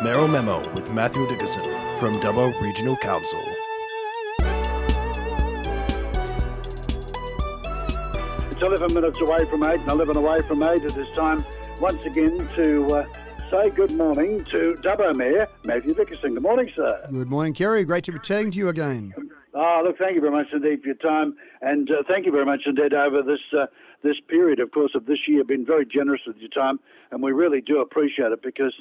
Merrill Memo with Matthew Dickerson from Dubbo Regional Council. It's 11 minutes away from 8 and 11 away from 8. It is time once again to say good morning to Dubbo Mayor Matthew Dickerson. Good morning, sir. Good morning, Kerry. Great to be chatting to you again. Look, thank you very much indeed for your time, and thank you very much indeed over this period, of course, of this year. Been very generous with your time, and we really do appreciate it because,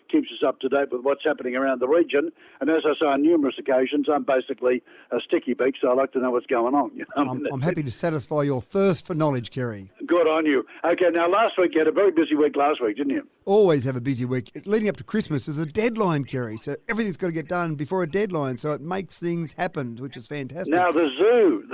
keeps us up to date with what's happening around the region. And as I say on numerous occasions, I'm basically a sticky beak, so I like to know what's going on. I'm happy to satisfy your thirst for knowledge, Kerry. Good on you. Okay, now last week you had a very busy week last week, didn't you? Always have a busy week. Leading up to Christmas is a deadline, Kerry, so everything's got to get done before a deadline, so it makes things happen, which is fantastic. Now the zoo.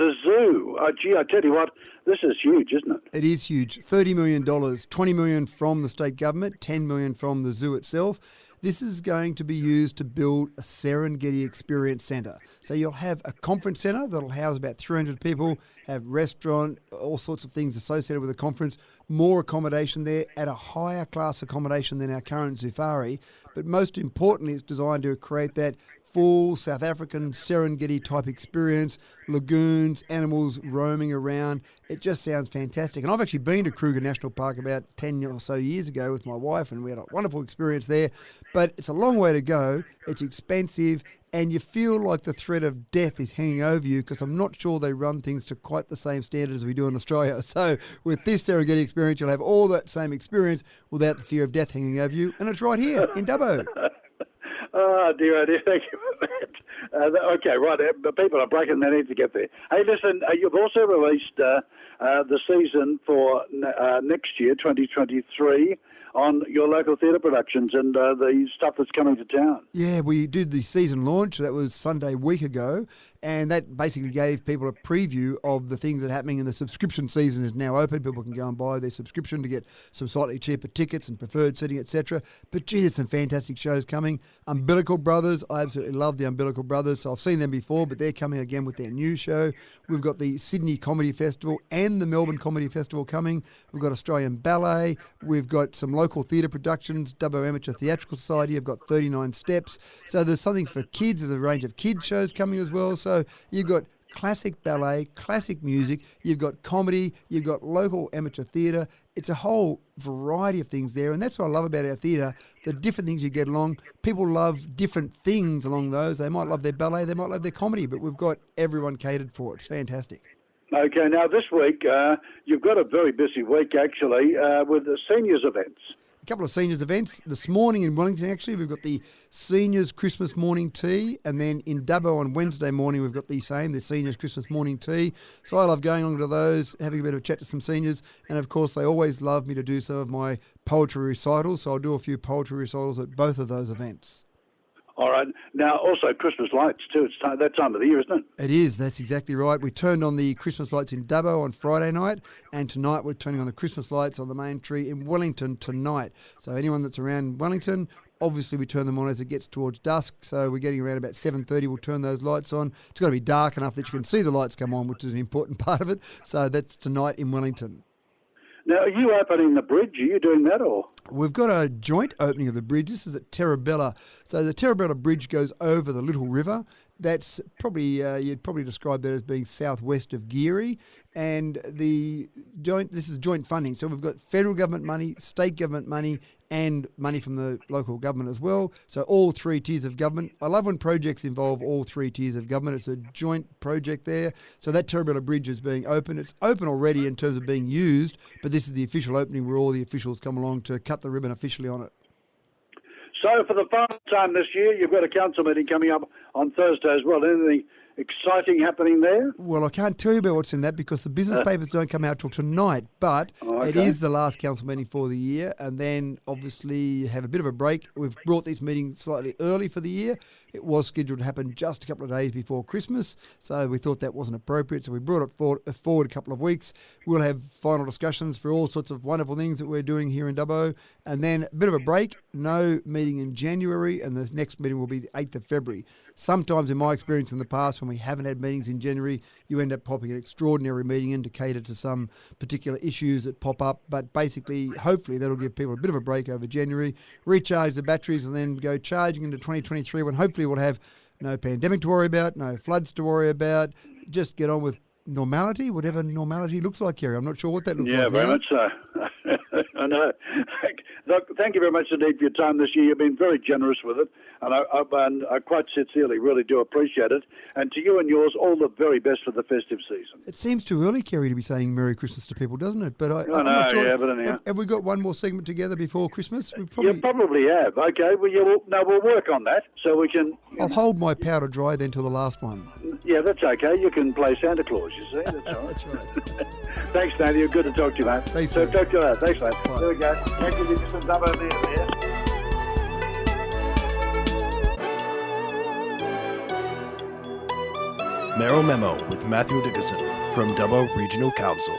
Oh, gee, I tell you what, this is huge, isn't it? It is huge. $30 million, $20 million from the state government, $10 million from the zoo itself. This is going to be used to build a Serengeti Experience Centre. So you'll have a conference centre that'll house about 300 people, have restaurant, all sorts of things associated with the conference, more accommodation there at a higher class accommodation than our current Zufari. But most importantly, it's designed to create that full South African Serengeti type experience, lagoons, animals roaming around. It just sounds fantastic. And I've actually been to Kruger National Park about 10 or so years ago with my wife, and we had a wonderful experience there. But it's a long way to go. It's expensive, and you feel like the threat of death is hanging over you because I'm not sure they run things to quite the same standard as we do in Australia. So with this Serengeti experience, you'll have all that same experience without the fear of death hanging over you. And it's right here in Dubbo. Oh, dear, thank you for that. Okay, right, people are breaking their need to get there. Hey, listen, you've also released the season for next year, 2023, on your local theatre productions and the stuff that's coming to town. Yeah, we did the season launch. That was Sunday week ago, and that basically gave people a preview of the things that are happening. And the subscription season is now open. People can go and buy their subscription to get some slightly cheaper tickets and preferred seating, etc. But gee, there's some fantastic shows coming. Umbilical Brothers, I absolutely love the Umbilical Brothers. So I've seen them before, but they're coming again with their new show. We've got the Sydney Comedy Festival and the Melbourne Comedy Festival coming. We've got Australian Ballet. We've got some local theatre productions. Dubbo Amateur Theatrical Society have got 39 Steps. So there's something for kids. There's a range of kids shows coming as well. So you've got classic ballet, classic music, you've got comedy, you've got local amateur theatre. It's a whole variety of things there, and that's what I love about our theatre, the different things you get along. People love different things along those. They might love their ballet, they might love their comedy, but we've got everyone catered for. It's fantastic. Okay, now this week, you've got a very busy week, actually, with the seniors events. A couple of seniors events. This morning in Wellington, actually, we've got the Seniors Christmas Morning Tea, and then in Dubbo on Wednesday morning, we've got the Seniors Christmas Morning Tea. So I love going along to those, having a bit of a chat to some seniors, and of course, they always love me to do some of my poetry recitals, so I'll do a few poetry recitals at both of those events. All right. Now, also Christmas lights too. It's that time of the year, isn't it? It is. That's exactly right. We turned on the Christmas lights in Dubbo on Friday night, and tonight we're turning on the Christmas lights on the main tree in Wellington tonight. So anyone that's around Wellington, obviously we turn them on as it gets towards dusk. So we're getting around about 7:30. We'll turn those lights on. It's got to be dark enough that you can see the lights come on, which is an important part of it. So that's tonight in Wellington. Now, are you opening the bridge? Are you doing that, or? We've got a joint opening of the bridge. This is at Terabella. So the Terabella Bridge goes over the Little River. That's probably, you'd probably describe that as being southwest of Geary. And this is joint funding. So we've got federal government money, state government money, and money from the local government as well. So all three tiers of government. I love when projects involve all three tiers of government. It's a joint project there. So that Terabella Bridge is being open. It's open already in terms of being used, but this is the official opening where all the officials come along to cut the ribbon officially on it. So for the final time this year, you've got a council meeting coming up on Thursday as well. Anything exciting happening there? Well, I can't tell you about what's in that because the business papers don't come out till tonight, but It is the last council meeting for the year, and then obviously have a bit of a break. We've brought this meeting slightly early for the year. It was scheduled to happen just a couple of days before Christmas, so we thought that wasn't appropriate, so we brought it forward a couple of weeks. We'll have final discussions for all sorts of wonderful things that we're doing here in Dubbo, and then a bit of a break, no meeting in January, and the next meeting will be the 8th of February. Sometimes in my experience in the past, when we haven't had meetings in January, you end up popping an extraordinary meeting in to cater to some particular issues that pop up. But basically, hopefully, that'll give people a bit of a break over January, recharge the batteries, and then go charging into 2023 when hopefully we'll have no pandemic to worry about, no floods to worry about. Just get on with normality, whatever normality looks like, Kerry. I'm not sure what that looks like. Yeah, very much so. I know. Look, thank you very much indeed for your time this year. You've been very generous with it, and I quite sincerely really do appreciate it. And to you and yours, all the very best for the festive season. It seems too early, Kerry, to be saying Merry Christmas to people, doesn't it? But I'm know, not sure. yeah, but anyhow. Have we got one more segment together before Christmas? We You probably have. Okay, well, we'll work on that so we can. I'll hold my powder dry then till the last one. Yeah, that's okay. You can play Santa Claus, you see. That's all right. That's right. Thanks, Matthew. Good to talk to you, mate. Thanks, So sir. talk to you later. Thanks, mate. Bye. There we go. Thank you, some double there. Merrill Memo with Matthew Dickerson from Dubbo Regional Council.